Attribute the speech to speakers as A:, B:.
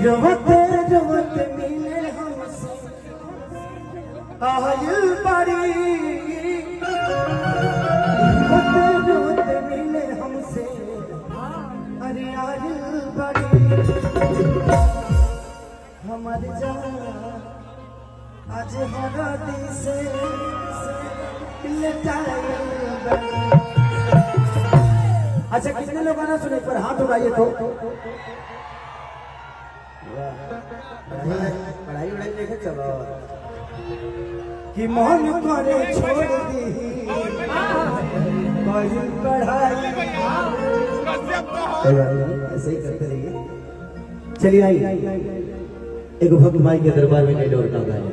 A: रोते रोते मिले हमसे आयल बड़ी, रोते रोते मिले हमसे अरे आयल बड़ी। हमार जान आज हरा दी से अच्छा कितने लोग गाना सुने पर हाथ उठाइए तो। पढ़ाई उड़ाई देखे चलो कि मन करे छोड़ दी पढ़ाई, ऐसे ही करते रहिए। चलिए आई एक भक्त माई के दरबार में नहीं लौटता है।